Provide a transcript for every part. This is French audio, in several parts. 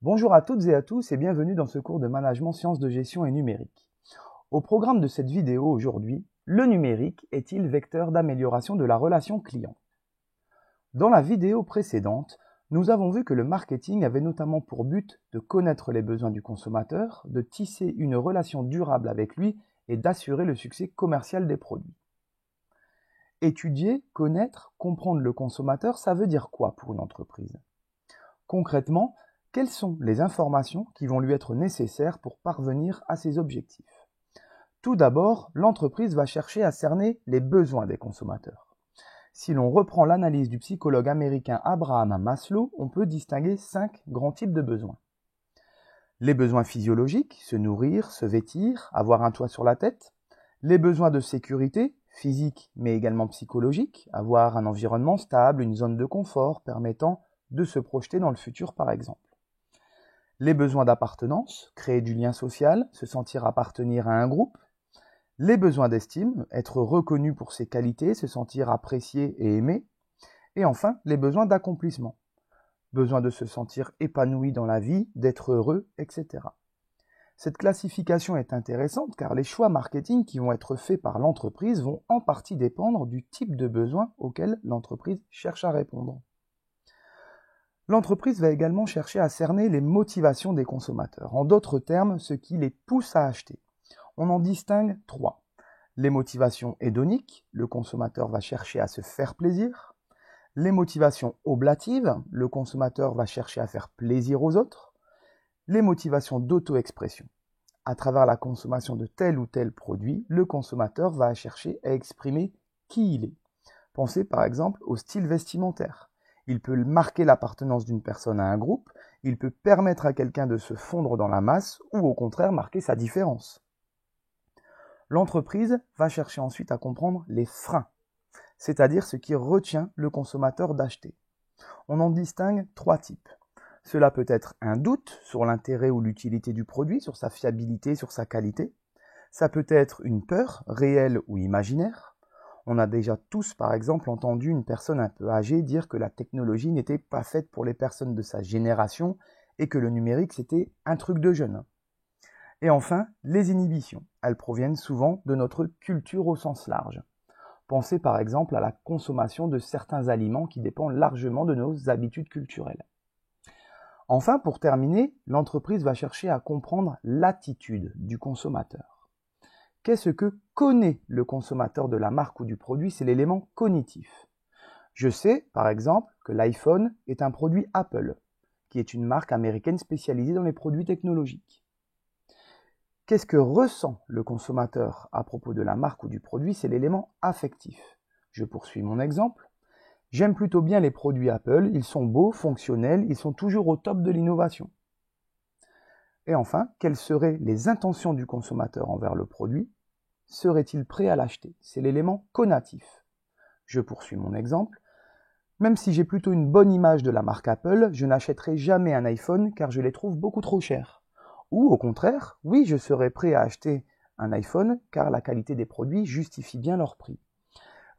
Bonjour à toutes et à tous et bienvenue dans ce cours de management sciences de gestion et numérique. Au programme de cette vidéo aujourd'hui, le numérique est-il vecteur d'amélioration de la relation client? Dans la vidéo précédente, nous avons vu que le marketing avait notamment pour but de connaître les besoins du consommateur, de tisser une relation durable avec lui et d'assurer le succès commercial des produits. Étudier, connaître, comprendre le consommateur, ça veut dire quoi pour une entreprise? Concrètement, quelles sont les informations qui vont lui être nécessaires pour parvenir à ses objectifs? Tout d'abord, l'entreprise va chercher à cerner les besoins des consommateurs. Si l'on reprend l'analyse du psychologue américain Abraham Maslow, on peut distinguer 5 grands types de besoins. Les besoins physiologiques, se nourrir, se vêtir, avoir un toit sur la tête. Les besoins de sécurité, physique mais également psychologique, avoir un environnement stable, une zone de confort permettant de se projeter dans le futur par exemple. Les besoins d'appartenance, créer du lien social, se sentir appartenir à un groupe. Les besoins d'estime, être reconnu pour ses qualités, se sentir apprécié et aimé. Et enfin, les besoins d'accomplissement. Besoin de se sentir épanoui dans la vie, d'être heureux, etc. Cette classification est intéressante car les choix marketing qui vont être faits par l'entreprise vont en partie dépendre du type de besoin auquel l'entreprise cherche à répondre. L'entreprise va également chercher à cerner les motivations des consommateurs, en d'autres termes, ce qui les pousse à acheter. On en distingue 3. Les motivations hédoniques, le consommateur va chercher à se faire plaisir. Les motivations oblatives, le consommateur va chercher à faire plaisir aux autres. Les motivations d'auto-expression. À travers la consommation de tel ou tel produit, le consommateur va chercher à exprimer qui il est. Pensez par exemple au style vestimentaire. Il peut marquer l'appartenance d'une personne à un groupe, il peut permettre à quelqu'un de se fondre dans la masse ou au contraire marquer sa différence. L'entreprise va chercher ensuite à comprendre les freins, c'est-à-dire ce qui retient le consommateur d'acheter. On en distingue 3 types. Cela peut être un doute sur l'intérêt ou l'utilité du produit, sur sa fiabilité, sur sa qualité. Ça peut être une peur, réelle ou imaginaire. On a déjà tous, par exemple, entendu une personne un peu âgée dire que la technologie n'était pas faite pour les personnes de sa génération et que le numérique, c'était un truc de jeune. Et enfin, les inhibitions. Elles proviennent souvent de notre culture au sens large. Pensez par exemple à la consommation de certains aliments qui dépendent largement de nos habitudes culturelles. Enfin, pour terminer, l'entreprise va chercher à comprendre l'attitude du consommateur. Qu'est-ce que connaît le consommateur de la marque ou du produit? C'est l'élément cognitif. Je sais, par exemple, que l'iPhone est un produit Apple, qui est une marque américaine spécialisée dans les produits technologiques. Qu'est-ce que ressent le consommateur à propos de la marque ou du produit? C'est l'élément affectif. Je poursuis mon exemple. J'aime plutôt bien les produits Apple, ils sont beaux, fonctionnels, ils sont toujours au top de l'innovation. Et enfin, quelles seraient les intentions du consommateur envers le produit? Serait-il prêt à l'acheter? C'est l'élément conatif. Je poursuis mon exemple. Même si j'ai plutôt une bonne image de la marque Apple, je n'achèterai jamais un iPhone car je les trouve beaucoup trop chers. Ou au contraire, oui, je serais prêt à acheter un iPhone car la qualité des produits justifie bien leur prix.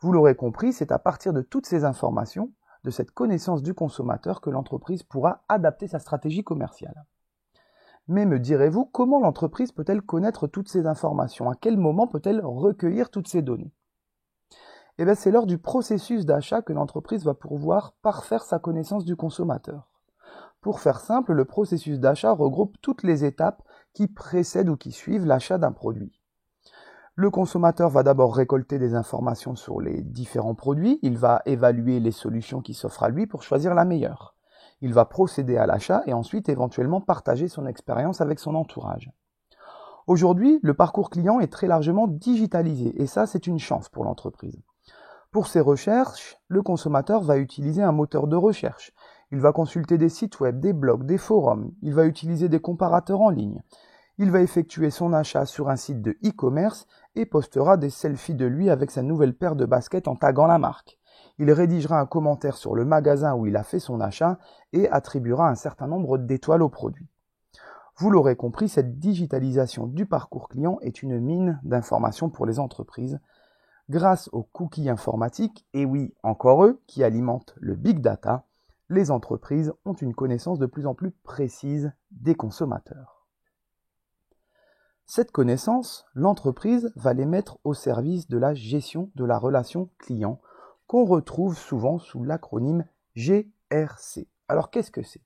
Vous l'aurez compris, c'est à partir de toutes ces informations, de cette connaissance du consommateur que l'entreprise pourra adapter sa stratégie commerciale. Mais me direz-vous, comment l'entreprise peut-elle connaître toutes ces informations? À quel moment peut-elle recueillir toutes ces données? Eh bien, c'est lors du processus d'achat que l'entreprise va pouvoir parfaire sa connaissance du consommateur. Pour faire simple, le processus d'achat regroupe toutes les étapes qui précèdent ou qui suivent l'achat d'un produit. Le consommateur va d'abord récolter des informations sur les différents produits, il va évaluer les solutions qui s'offrent à lui pour choisir la meilleure. Il va procéder à l'achat et ensuite éventuellement partager son expérience avec son entourage. Aujourd'hui, le parcours client est très largement digitalisé et ça, c'est une chance pour l'entreprise. Pour ses recherches, le consommateur va utiliser un moteur de recherche. Il va consulter des sites web, des blogs, des forums. Il va utiliser des comparateurs en ligne. Il va effectuer son achat sur un site de e-commerce et postera des selfies de lui avec sa nouvelle paire de baskets en taguant la marque. Il rédigera un commentaire sur le magasin où il a fait son achat et attribuera un certain nombre d'étoiles au produit. Vous l'aurez compris, cette digitalisation du parcours client est une mine d'informations pour les entreprises. Grâce aux cookies informatiques, et oui, encore eux, qui alimentent le big data, les entreprises ont une connaissance de plus en plus précise des consommateurs. Cette connaissance, l'entreprise va les mettre au service de la gestion de la relation client, qu'on retrouve souvent sous l'acronyme GRC. Alors qu'est-ce que c'est ?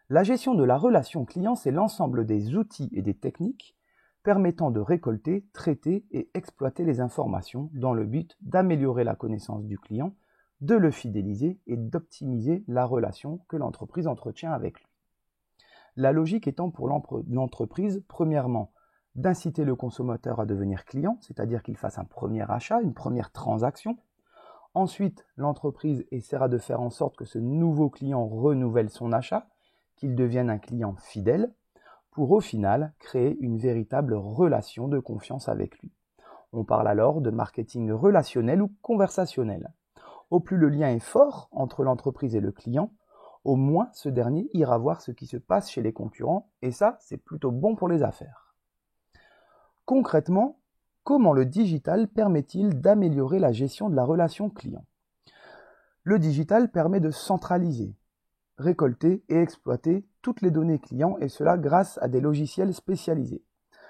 La gestion de la relation client, c'est l'ensemble des outils et des techniques permettant de récolter, traiter et exploiter les informations dans le but d'améliorer la connaissance du client, de le fidéliser et d'optimiser la relation que l'entreprise entretient avec lui. La logique étant pour l'entreprise, premièrement, d'inciter le consommateur à devenir client, c'est-à-dire qu'il fasse un premier achat, une première transaction. Ensuite, l'entreprise essaiera de faire en sorte que ce nouveau client renouvelle son achat, qu'il devienne un client fidèle, pour au final créer une véritable relation de confiance avec lui. On parle alors de marketing relationnel ou conversationnel. Au plus le lien est fort entre l'entreprise et le client, au moins ce dernier ira voir ce qui se passe chez les concurrents, et ça, c'est plutôt bon pour les affaires. Concrètement, comment le digital permet-il d'améliorer la gestion de la relation client ? Le digital permet de centraliser, récolter et exploiter toutes les données clients, et cela grâce à des logiciels spécialisés.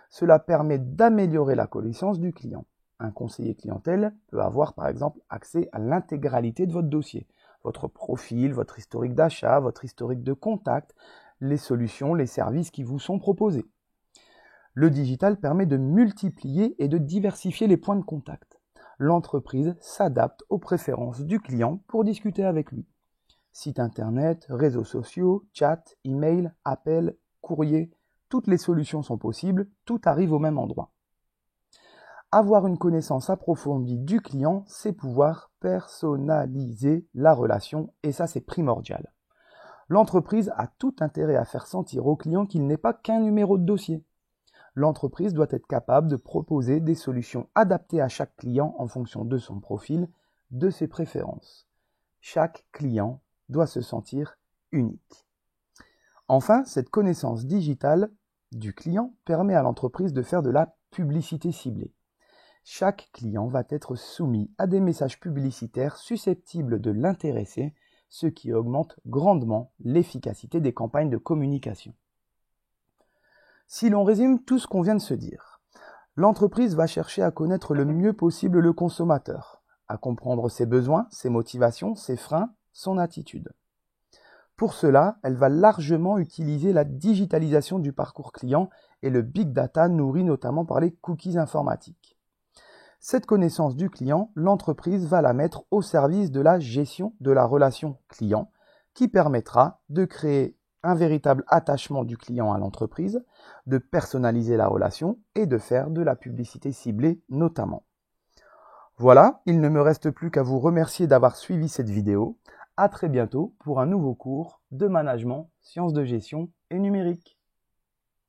Cela permet d'améliorer la connaissance du client. Un conseiller clientèle peut avoir par exemple accès à l'intégralité de votre dossier, votre profil, votre historique d'achat, votre historique de contact, les solutions, les services qui vous sont proposés. Le digital permet de multiplier et de diversifier les points de contact. L'entreprise s'adapte aux préférences du client pour discuter avec lui. Site internet, réseaux sociaux, chat, email, appel, courrier, toutes les solutions sont possibles, tout arrive au même endroit. Avoir une connaissance approfondie du client, c'est pouvoir personnaliser la relation, et ça c'est primordial. L'entreprise a tout intérêt à faire sentir au client qu'il n'est pas qu'un numéro de dossier. L'entreprise doit être capable de proposer des solutions adaptées à chaque client en fonction de son profil, de ses préférences. Chaque client doit se sentir unique. Enfin, cette connaissance digitale du client permet à l'entreprise de faire de la publicité ciblée. Chaque client va être soumis à des messages publicitaires susceptibles de l'intéresser, ce qui augmente grandement l'efficacité des campagnes de communication. Si l'on résume tout ce qu'on vient de se dire, l'entreprise va chercher à connaître le mieux possible le consommateur, à comprendre ses besoins, ses motivations, ses freins, son attitude. Pour cela, elle va largement utiliser la digitalisation du parcours client et le big data nourri notamment par les cookies informatiques. Cette connaissance du client, l'entreprise va la mettre au service de la gestion de la relation client qui permettra de créer un véritable attachement du client à l'entreprise, de personnaliser la relation et de faire de la publicité ciblée notamment. Voilà, il ne me reste plus qu'à vous remercier d'avoir suivi cette vidéo. À très bientôt pour un nouveau cours de management, sciences de gestion et numérique.